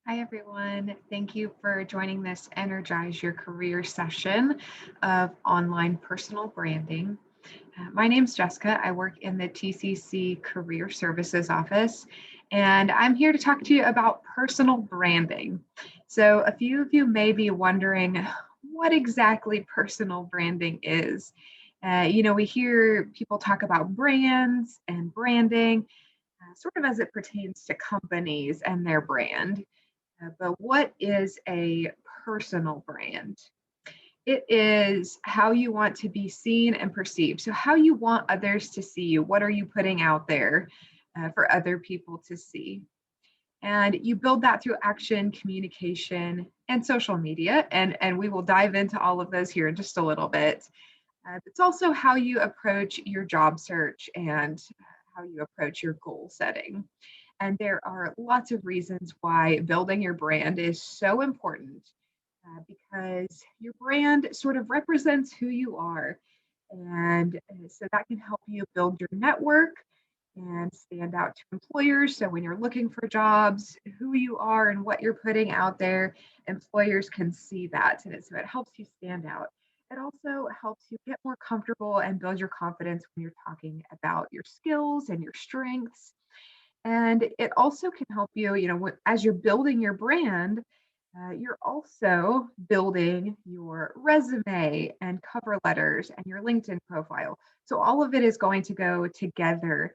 Hi, everyone. Thank you for joining this Energize Your Career session of online personal branding. My name's Jessica. I work in the TCC Career Services office, and I'm here to talk to you about personal branding. So, a few of you may be wondering what exactly personal branding is. We hear people talk about brands and branding, sort of as it pertains to companies and their brand. But what is a personal brand? It is how you want to be seen and perceived. So, how you want others to see you. What are you putting out there for other people to see? And you build that through action, communication, and social media. And we will dive into all of those here in just a little bit. It's also how you approach your job search and how you approach your goal setting. And there are lots of reasons why building your brand is so important because your brand sort of represents who you are. And so that can help you build your network and stand out to employers. So when you're looking for jobs, who you are and what you're putting out there, employers can see that. And so it helps you stand out. It also helps you get more comfortable and build your confidence when you're talking about your skills and your strengths. And it also can help you, as you're building your brand, you're also building your resume and cover letters and your LinkedIn profile. So all of it is going to go together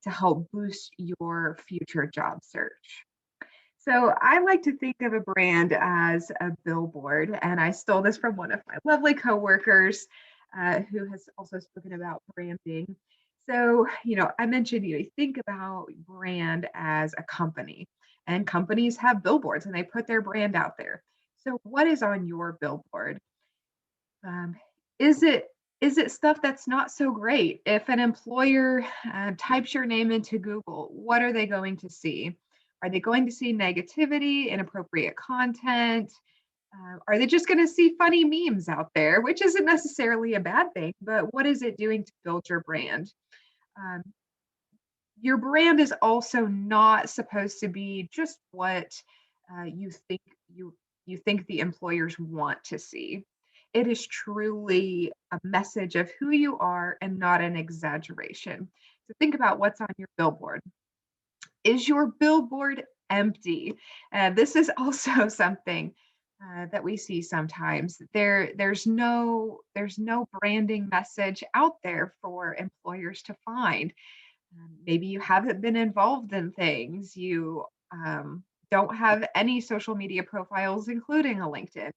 to help boost your future job search. So I like to think of a brand as a billboard, and I stole this from one of my lovely coworkers who has also spoken about branding. So, I mentioned, think about brand as a company, and companies have billboards and they put their brand out there. So, what is on your billboard? Um, is it is it stuff that's not so great? If an employer types your name into Google, what are they going to see? Are they going to see negativity, inappropriate content? Are they just going to see funny memes out there, which isn't necessarily a bad thing, but what is it doing to build your brand? Um, your brand is also not supposed to be just what you think you think the employers want to see. It is truly a message of who you are and not an exaggeration. So think about what's on your billboard. Is your billboard empty? This is also something that we see sometimes. There's no branding message out there for employers to find. Maybe you haven't been involved in things. You don't have any social media profiles, including a LinkedIn.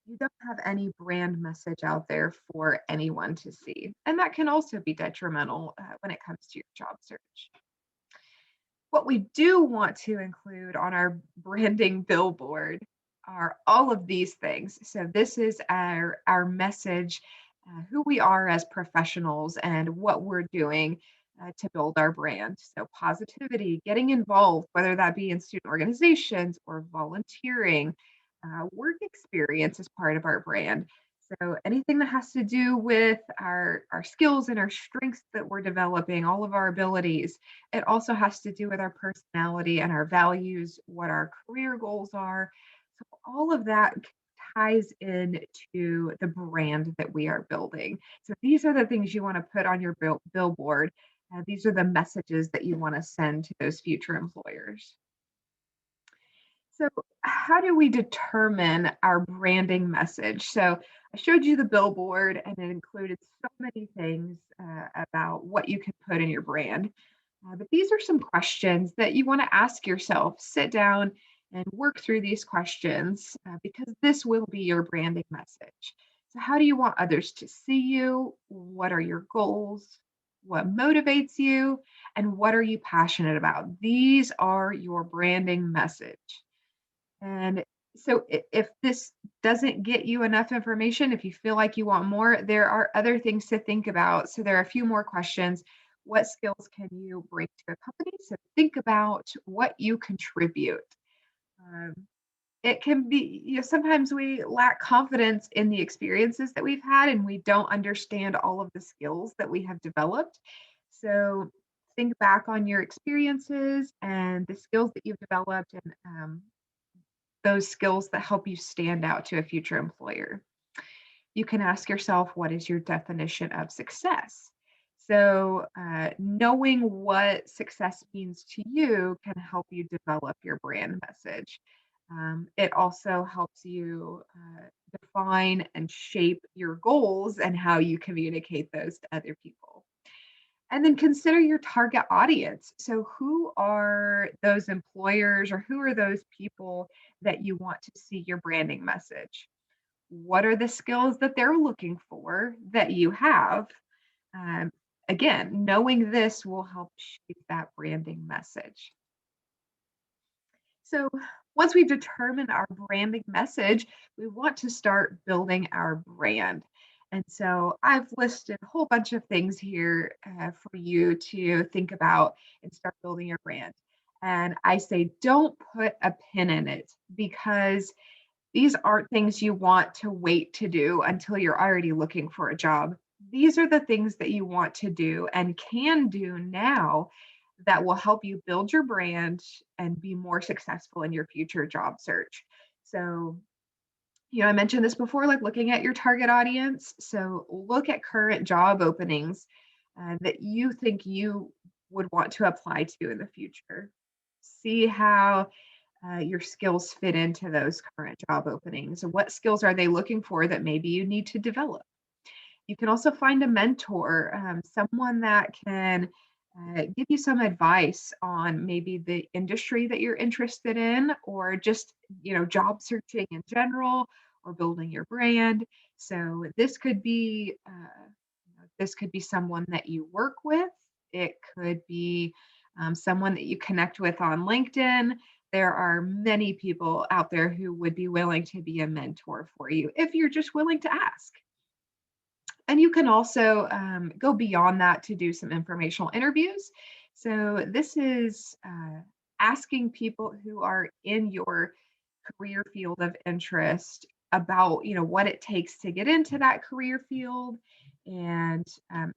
You don't have any brand message out there for anyone to see. And that can also be detrimental when it comes to your job search. What we do want to include on our branding billboard are all of these things. So this is our message, who we are as professionals and what we're doing to build our brand. So positivity, getting involved, whether that be in student organizations or volunteering, work experience is part of our brand. So anything that has to do with our skills and our strengths that we're developing, all of our abilities, it also has to do with our personality and our values, what our career goals are. So all of that ties into the brand that we are building. So these are the things you want to put on your billboard. These are the messages that you want to send to those future employers. So, how do we determine our branding message? So, I showed you the billboard and it included so many things about what you can put in your brand. But these are some questions that you want to ask yourself. Sit down and work through these questions because this will be your branding message. So, how do you want others to see you? What are your goals? What motivates you? And what are you passionate about? These are your branding message. And so if this doesn't get you enough information, if you feel like you want more, there are other things to think about. So there are a few more questions. What skills can you bring to a company? So think about what you contribute. Um, it can be, sometimes we lack confidence in the experiences that we've had and we don't understand all of the skills that we have developed. So think back on your experiences and the skills that you've developed and those skills that help you stand out to a future employer. You can ask yourself, what is your definition of success? So, knowing what success means to you can help you develop your brand message. It also helps you define and shape your goals and how you communicate those to other people. And then consider your target audience. So, who are those employers or who are those people that you want to see your branding message? What are the skills that they're looking for that you have? Um, Again, knowing this will help shape that branding message. So, once we've determined our branding message, we want to start building our brand. And so, I've listed a whole bunch of things here for you to think about and start building your brand. And I say, don't put a pin in it because these aren't things you want to wait to do until you're already looking for a job. These are the things that you want to do and can do now that will help you build your brand and be more successful in your future job search. So, I mentioned this before, like looking at your target audience. So, look at current job openings that you think you would want to apply to in the future. See how your skills fit into those current job openings. And what skills are they looking for that maybe you need to develop? You can also find a mentor, someone that can give you some advice on maybe the industry that you're interested in, or just job searching in general, or building your brand. So this could be someone that you work with. It could be someone that you connect with on LinkedIn. There are many people out there who would be willing to be a mentor for you if you're just willing to ask. And you can also go beyond that to do some informational interviews. So, this is asking people who are in your career field of interest about what it takes to get into that career field, and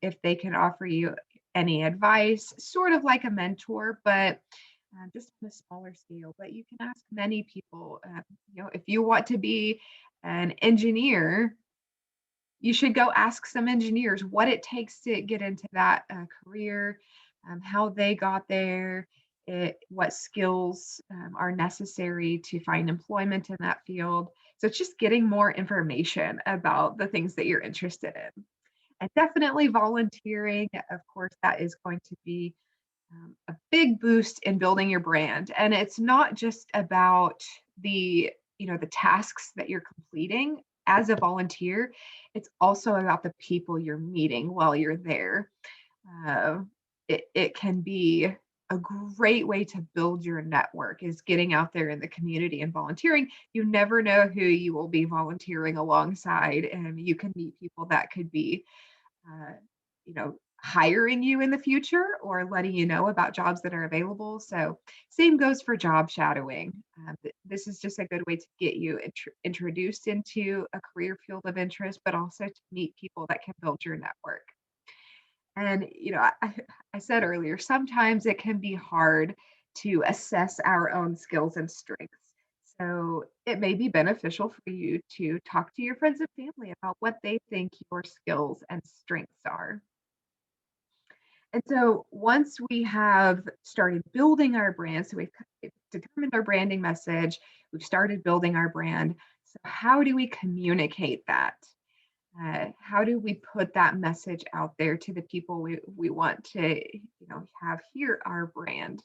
if they can offer you any advice, sort of like a mentor, but just on a smaller scale. But you can ask many people. If you want to be an engineer, you should go ask some engineers what it takes to get into that career, how they got there, what skills are necessary to find employment in that field. So it's just getting more information about the things that you're interested in. And definitely volunteering, of course, that is going to be a big boost in building your brand. And it's not just about the tasks that you're completing as a volunteer. It's also about the people you're meeting while you're there. uh, it can be a great way to build your network, is getting out there in the community and volunteering. You never know who you will be volunteering alongside, and you can meet people that could be uh, hiring you in the future or letting you know about jobs that are available. So, same goes for job shadowing. This is just a good way to get you introduced into a career field of interest, but also to meet people that can build your network. And, I said earlier, sometimes it can be hard to assess our own skills and strengths. So it may be beneficial for you to talk to your friends and family about what they think your skills and strengths are. And so once we have started building our brand, so we've determined our branding message, we've started building our brand. So how do we communicate that? How do we put that message out there to the people we want to have hear our brand?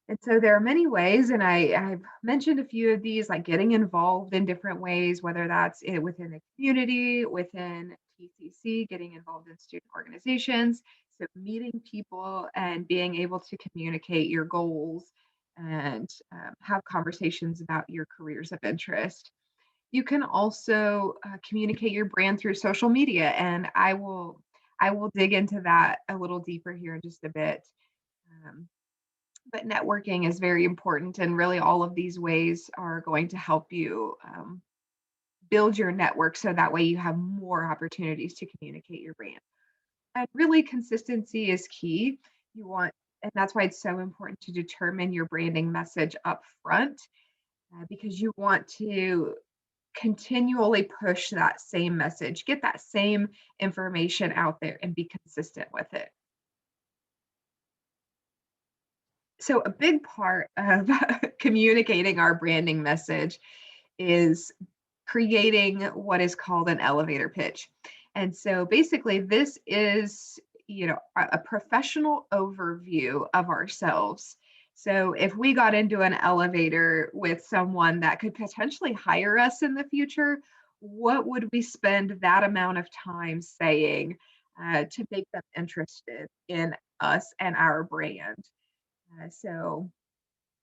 And so there are many ways, and I've mentioned a few of these, like getting involved in different ways, whether that's within the community, within TCC, getting involved in student organizations. So meeting people and being able to communicate your goals and have conversations about your careers of interest. You can also communicate your brand through social media, and I will dig into that a little deeper here in just a bit. Um, but networking is very important, and really all of these ways are going to help you build your network so that way you have more opportunities to communicate your brand. And really, consistency is key. And that's why it's so important to determine your branding message up front. because you want to continually push that same message, get that same information out there and be consistent with it. So, a big part of communicating our branding message is creating what is called an elevator pitch. And so basically this is, a professional overview of ourselves. So if we got into an elevator with someone that could potentially hire us in the future, what would we spend that amount of time saying to make them interested in us and our brand? So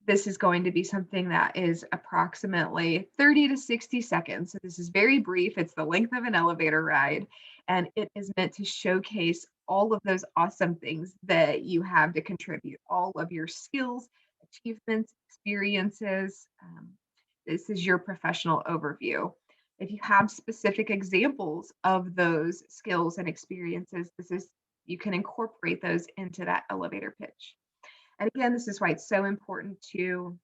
this is going to be something that is approximately 30 to 60 seconds. So this is very brief. It's the length of an elevator ride, and it is meant to showcase all of those awesome things that you have to contribute, all of your skills, achievements, experiences. This is your professional overview. If you have specific examples of those skills and experiences, you can incorporate those into that elevator pitch. And again, this is why it's so important to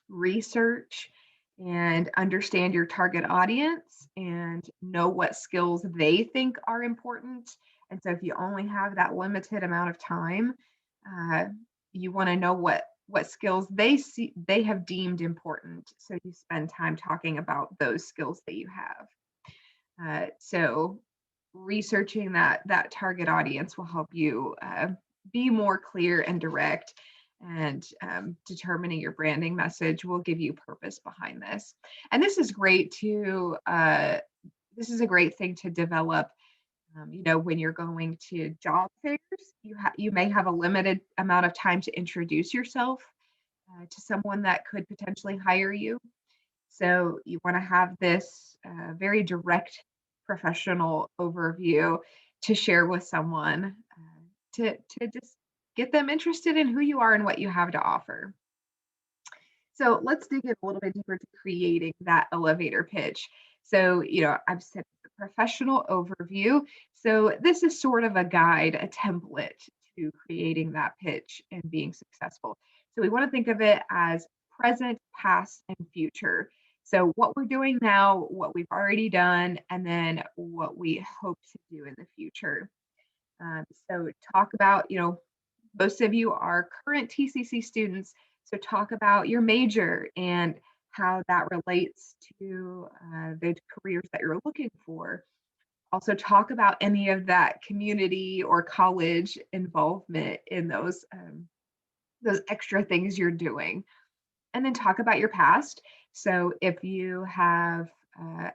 research and understand your target audience and know what skills they think are important. And so if you only have that limited amount of time, uh, you want to know what skills they have deemed important. So you spend time talking about those skills that you have. So researching that target audience will help you be more clear and direct, and determining your branding message will give you purpose behind this. And this is great to this is a great thing to develop. When you're going to job fairs, you may have a limited amount of time to introduce yourself to someone that could potentially hire you. So you want to have this very direct professional overview to share with someone to just get them interested in who you are and what you have to offer. So let's dig in a little bit deeper to creating that elevator pitch. So, I've said the professional overview. So this is sort of a guide, a template to creating that pitch and being successful. So we want to think of it as present, past, and future. So what we're doing now, what we've already done, and then what we hope to do in the future. So talk about, most of you are current TCC students, so talk about your major and how that relates to the careers that you're looking for. Also talk about any of that community or college involvement in those extra things you're doing. And then talk about your past. So if you have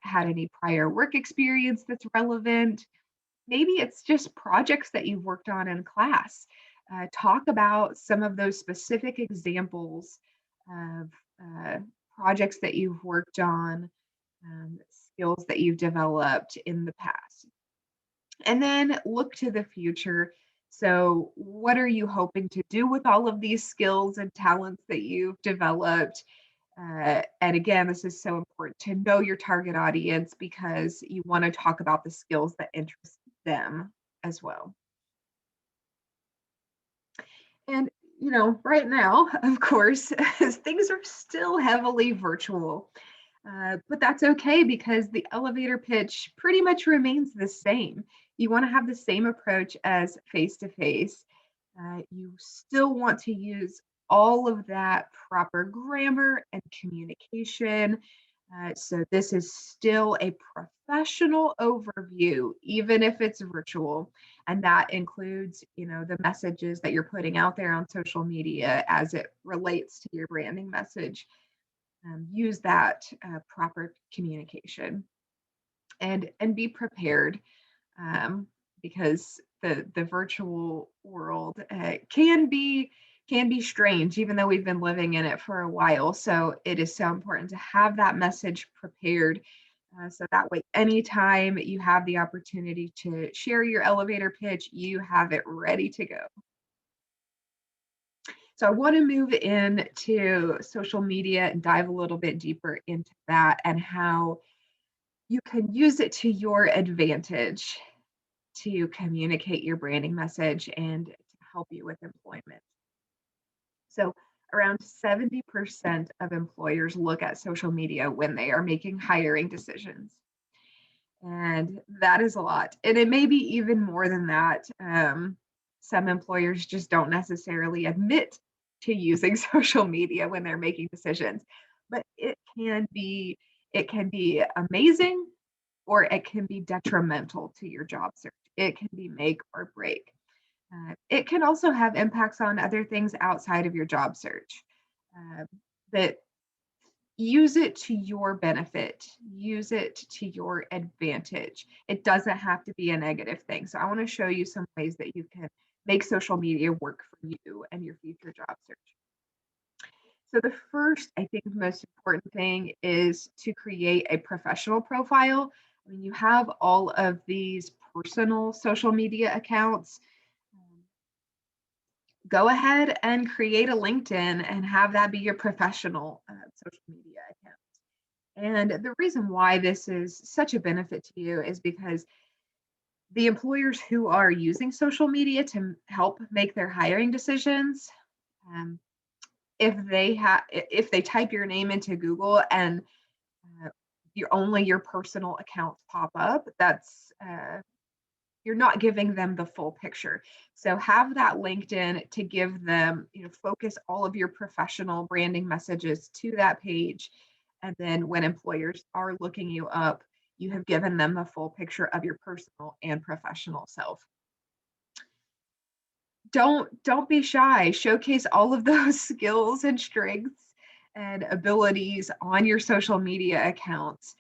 had any prior work experience that's relevant, maybe it's just projects that you've worked on in class. Talk about some of those specific examples of projects that you've worked on, skills that you've developed in the past. And then look to the future. So, what are you hoping to do with all of these skills and talents that you've developed? And again, this is so important to know your target audience because you want to talk about the skills that interest them as well. And, right now, of course, things are still heavily virtual. But that's okay because the elevator pitch pretty much remains the same. You want to have the same approach as face to face. You still want to use all of that proper grammar and communication. So this is still a professional overview, even if it's virtual. And that includes, the messages that you're putting out there on social media as it relates to your branding message. Use that proper communication and be prepared, because the virtual world can be strange, even though we've been living in it for a while. So it is so important to have that message prepared. So that way, anytime you have the opportunity to share your elevator pitch, you have it ready to go. So I want to move into social media and dive a little bit deeper into that and how you can use it to your advantage to communicate your branding message and to help you with employment. So Around 70% of employers look at social media when they are making hiring decisions. And that is a lot. And it may be even more than that. Some employers just don't necessarily admit to using social media when they're making decisions, but it can be amazing or it can be detrimental to your job search. It can be make or break. It can also have impacts on other things outside of your job search. Uh, that use it to your benefit, use it to your advantage. It doesn't have to be a negative thing. So I want to show you some ways that you can make social media work for you and your future job search. So the first, I think, most important thing is to create a professional profile. I mean, you have all of these personal social media accounts. Go ahead and create a LinkedIn and have that be your professional social media account. And the reason why this is such a benefit to you is because the employers who are using social media to help make their hiring decisions, um, if they type your name into Google and your personal accounts pop up, that's you're not giving them the full picture. So have that LinkedIn to give them, focus all of your professional branding messages to that page. And then when employers are looking you up, you have given them the full picture of your personal and professional self. Don't be shy. Showcase all of those skills and strengths and abilities on your social media accounts.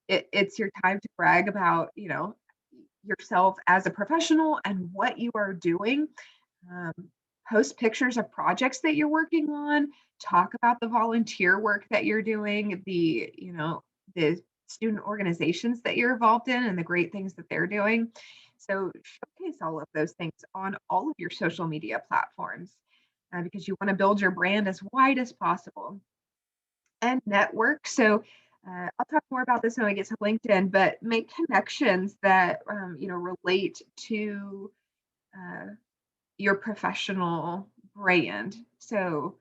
It's your time to brag about, yourself as a professional and what you are doing. Um, Post pictures of projects that you're working on. Talk about the volunteer work that you're doing, the student organizations that you're involved in and the great things that they're doing. So showcase all of those things on all of your social media platforms because you want to build your brand as wide as possible. And network. So I'll talk more about this when we get to LinkedIn, but make connections that relate to uh, your professional brand. So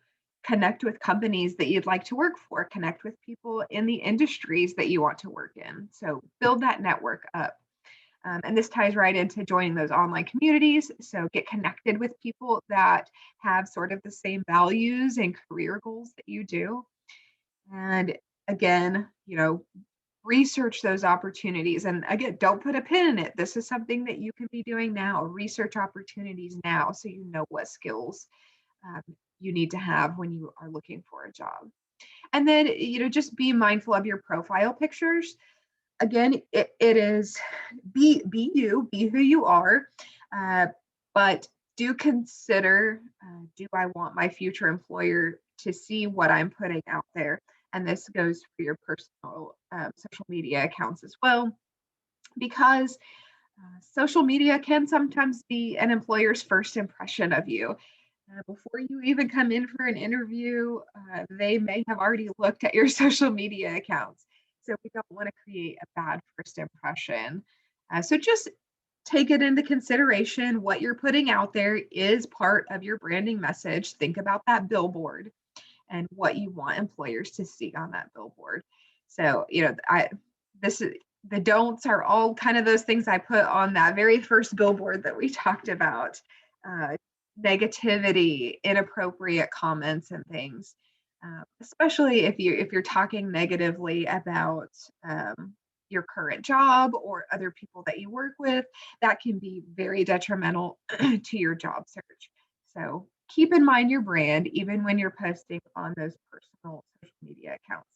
connect with companies that you'd like to work for, connect with people in the industries that you want to work in. So build that network up. And this ties right into joining those online communities. So get connected with people that have sort of the same values and career goals that you do. And again, research those opportunities. And again, don't put a pin in it. This is something that you can be doing now. Research opportunities now so you know what skills um, you need to have when you are looking for a job. And then, just be mindful of your profile pictures. Again, it is be you, be who you are, but do consider, do I want my future employer to see what I'm putting out there? And this goes for your personal social media accounts as well, because social media can sometimes be an employer's first impression of you. Before you even come in for an interview, they may have already looked at your social media accounts. So we don't want to create a bad first impression. So just take it into consideration. What you're putting out there is part of your branding message. Think about that billboard and what you want employers to see on that billboard. So, this is the don'ts are all kind of those things I put on that very first billboard that we talked about. Negativity, inappropriate comments and things. Especially if you're talking negatively about your current job or other people that you work with, that can be very detrimental to your job search. So keep in mind your brand even when you're posting on those personal social media accounts.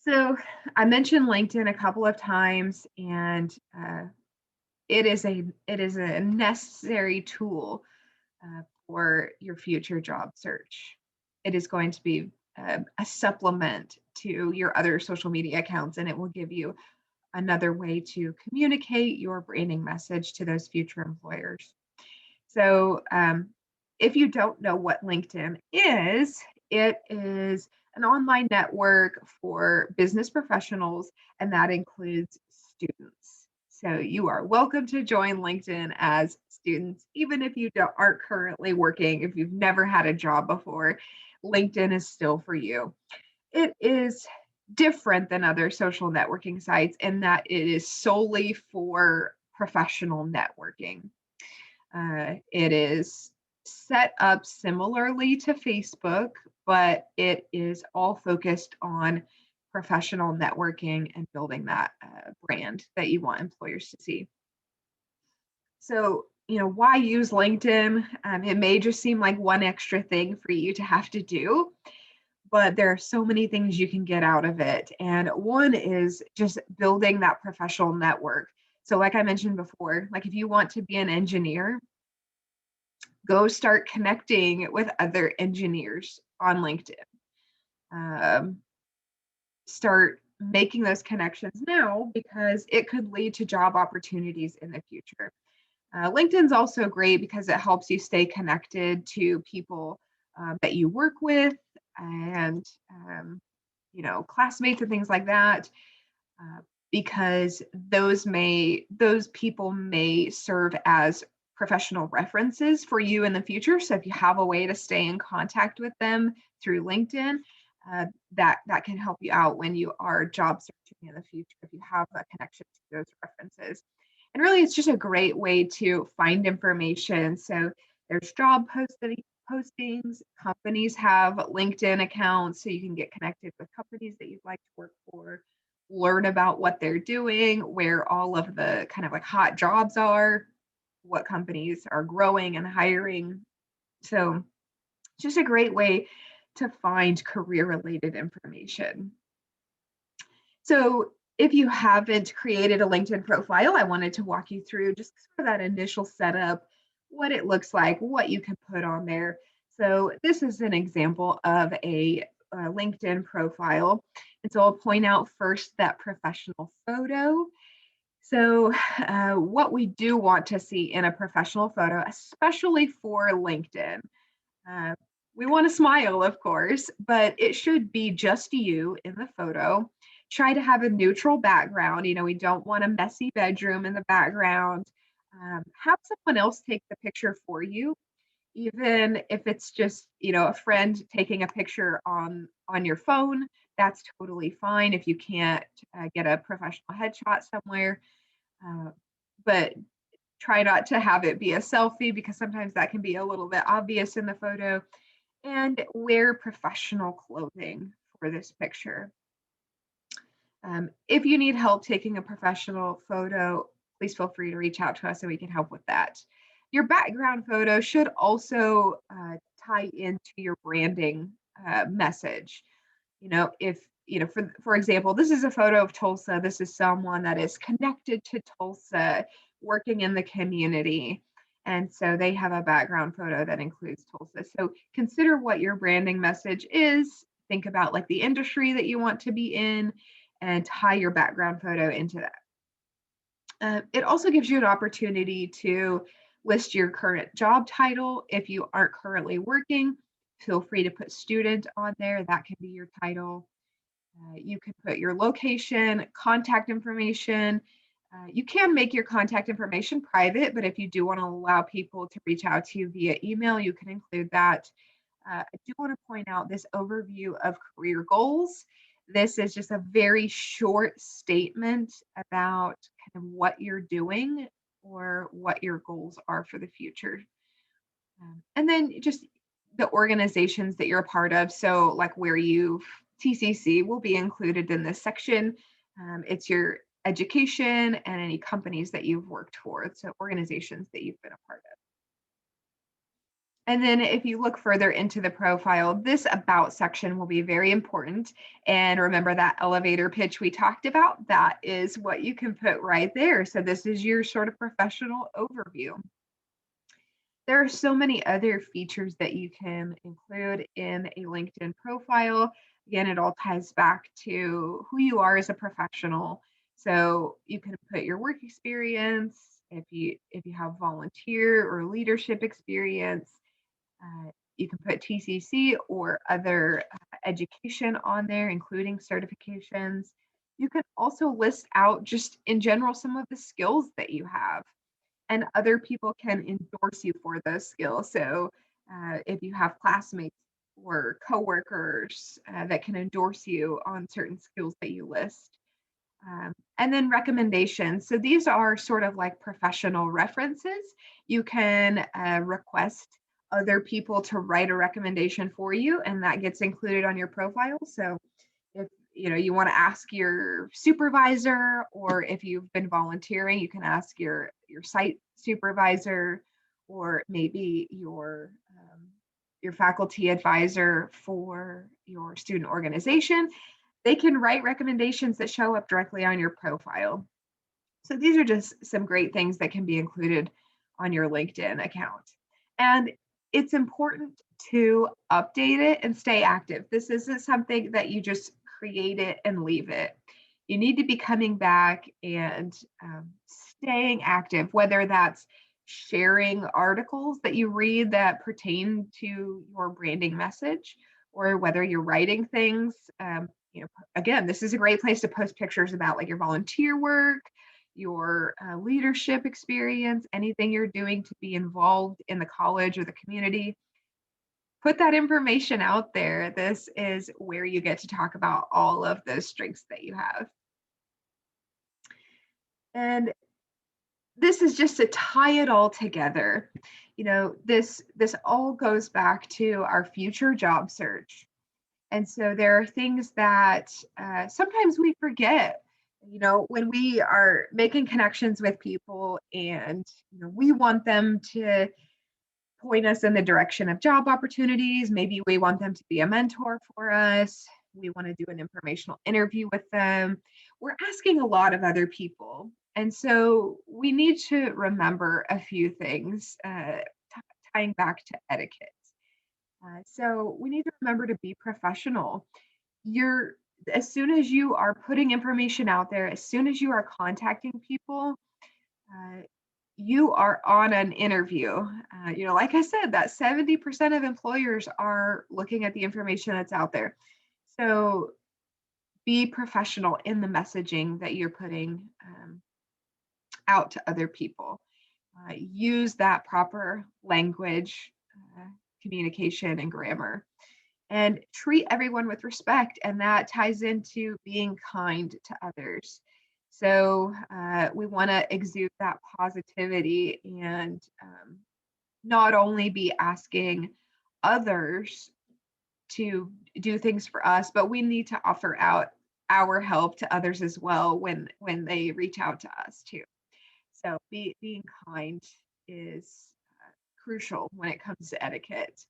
So I mentioned LinkedIn a couple of times, and it is a necessary tool for your future job search. It is going to be a supplement to your other social media accounts, and it will give you another way to communicate your branding message to those future employers. So if you don't know what LinkedIn is, it is an online network for business professionals, and that includes students. So you are welcome to join LinkedIn as students, even if you aren't currently working, if you've never had a job before, LinkedIn is still for you. It is different than other social networking sites in that it is solely for professional networking. It is set up similarly to Facebook, but it is all focused on professional networking and building that brand that you want employers to see. So, why use LinkedIn? It may just seem like one extra thing for you to have to do, but there are so many things you can get out of it. And one is just building that professional network. So, like I mentioned before, like if you want to be an engineer, go start connecting with other engineers on LinkedIn. Um, Start making those connections now because it could lead to job opportunities in the future. LinkedIn's also great because it helps you stay connected to people that you work with and classmates and things like that. Uh, because those people may serve as professional references for you in the future. So if you have a way to stay in contact with them through LinkedIn, that can help you out when you are job searching in the future if you have a connection to those references. And really, it's just a great way to find information. So there's postings. Companies have LinkedIn accounts, so you can get connected with companies that you'd like to work for, learn about what they're doing, where all of the kind of like hot jobs are, what companies are growing and hiring. So it's just a great way to find career related information. So if you haven't created a LinkedIn profile, I wanted to walk you through just sort of that initial setup, what it looks like, what you can put on there. So this is an example of a LinkedIn profile. And so I'll point out first that professional photo. So what we do want to see in a professional photo, especially for LinkedIn, uh, we want to smile, of course, but it should be just you in the photo. Try to have a neutral background. We don't want a messy bedroom in the background. Have someone else take the picture for you, even if it's just a friend taking a picture on your phone. That's totally fine if you can't get a professional headshot somewhere. But try not to have it be a selfie because sometimes that can be a little bit obvious in the photo, and wear professional clothing for this picture. If you need help taking a professional photo, please feel free to reach out to us and we can help with that. Your background photo should also tie into your branding message. If for example, this is a photo of Tulsa. This is someone that is connected to Tulsa, working in the community. And so they have a background photo that includes Tulsa. So consider what your branding message is. Think about like the industry that you want to be in and tie your background photo into that. It also gives you an opportunity to list your current job title. If you aren't currently working, feel free to put student on there. That can be your title. You can put your location, contact information. You can make your contact information private, but if you do want to allow people to reach out to you via email, you can include that. I do want to point out this overview of career goals. This is just a very short statement about kind of what you're doing or what your goals are for the future. And then just the organizations that you're a part of. So, like where TCC will be included in this section. It's your education and any companies that you've worked for. So, organizations that you've been a part of. And then if you look further into the profile, this about section will be very important. And remember that elevator pitch we talked about? That is what you can put right there. So this is your sort of professional overview. There are so many other features that you can include in a LinkedIn profile. Again, it all ties back to who you are as a professional. So you can put your work experience, if you have volunteer or leadership experience. You can put TCC or other education on there, including certifications. You can also list out just in general some of the skills that you have, and other people can endorse you for those skills. So if you have classmates or coworkers that can endorse you on certain skills that you list. And then recommendations. So these are sort of like professional references. You can request other people to write a recommendation for you, and that gets included on your profile. So if you want to ask your supervisor, or if you've been volunteering, you can ask your site supervisor, or maybe your faculty advisor for your student organization. They can write recommendations that show up directly on your profile. So these are just some great things that can be included on your LinkedIn account. And it's important to update it and stay active. This isn't something that you just create it and leave it. You need to be coming back and staying active, whether that's sharing articles that you read that pertain to your branding message, or whether you're writing things. Again, this is a great place to post pictures about like your volunteer work, your leadership experience, anything you're doing to be involved in the college or the community. Put that information out there. This is where you get to talk about all of those strengths that you have. And this is just to tie it all together. This all goes back to our future job search. And so there are things that sometimes we forget. When we are making connections with people, and we want them to point us in the direction of job opportunities. Maybe we want them to be a mentor for us. We want to do an informational interview with them. We're asking a lot of other people. And so we need to remember a few things, tying back to etiquette. So we need to remember to be professional. As soon as you are putting information out there, as soon as you are contacting people, uh, you are on an interview. Like I said, that 70% of employers are looking at the information that's out there. So be professional in the messaging that you're putting out to other people. Use that proper language, communication, and grammar, and treat everyone with respect. And that ties into being kind to others. So we want to exude that positivity, and not only be asking others to do things for us, but we need to offer out our help to others as well when they reach out to us too. So being kind is crucial when it comes to etiquette.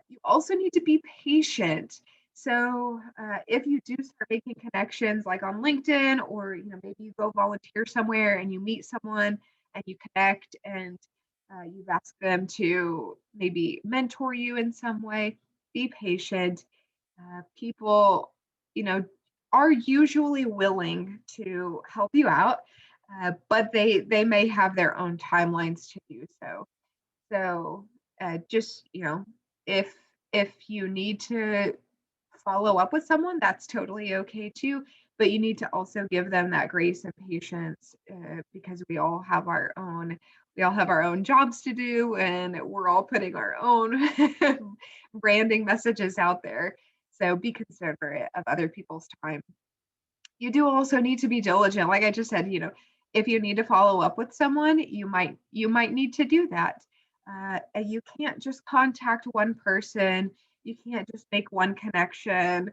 You also need to be patient. So if you do start making connections like on LinkedIn, or maybe you go volunteer somewhere and you meet someone and you connect, and you've asked them to maybe mentor you in some way, be patient. People, are usually willing to help you out, but they may have their own timelines to do so. So just, if you need to follow up with someone, that's totally okay too. But you need to also give them that grace and patience, because we all have our own jobs to do, and we're all putting our own branding messages out there. So be considerate of other people's time. You do also need to be diligent. Like I just said, if you need to follow up with someone, you might need to do that. And you can't just contact one person. You can't just make one connection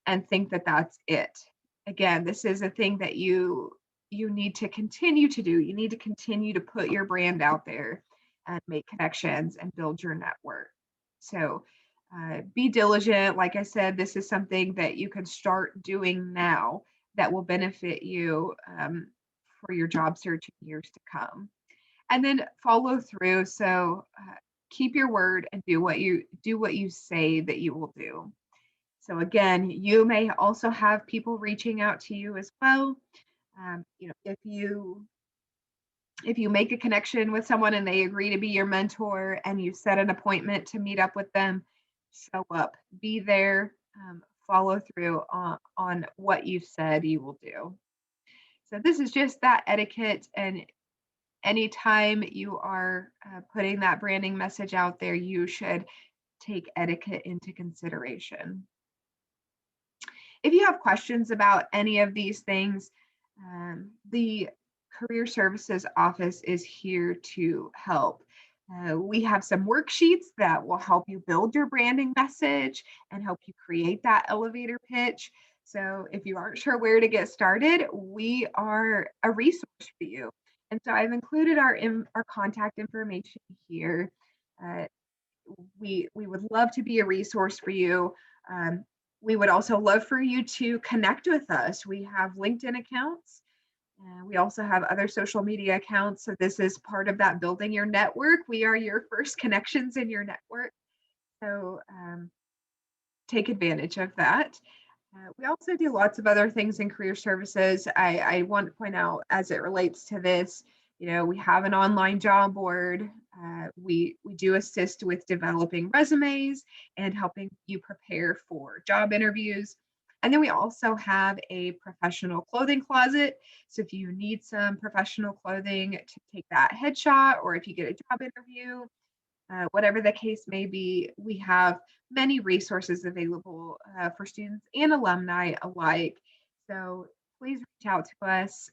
and think that that's it. Again, this is a thing that you need to continue to do. You need to continue to put your brand out there and make connections and build your network. So be diligent. Like I said, this is something that you can start doing now that will benefit you for your job search in years to come. And then follow through. So keep your word and do what you say that you will do. So again, you may also have people reaching out to you as well. If you make a connection with someone and they agree to be your mentor, and you set an appointment to meet up with them, show up, be there, follow through on what you've said you will do. So this is just that etiquette, and anytime you are putting that branding message out there, you should take etiquette into consideration. If you have questions about any of these things, the Career Services Office is here to help. We have some worksheets that will help you build your branding message and help you create that elevator pitch. So if you aren't sure where to get started, we are a resource for you. And so I've included our contact information here. Uh, we would love to be a resource for you. Um, we would also love for you to connect with us. We have LinkedIn accounts. We also have other social media accounts. So this is part of that building your network. We are your first connections in your network. So take advantage of that. We also do lots of other things in career services. I want to point out as it relates to this, we have an online job board. We do assist with developing resumes and helping you prepare for job interviews. And then we also have a professional clothing closet. So if you need some professional clothing to take that headshot, or if you get a job interview, whatever the case may be, we have many resources available for students and alumni alike. So please reach out to us.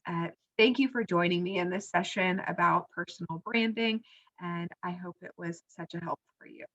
Thank you for joining me in this session about personal branding, and I hope it was such a help for you.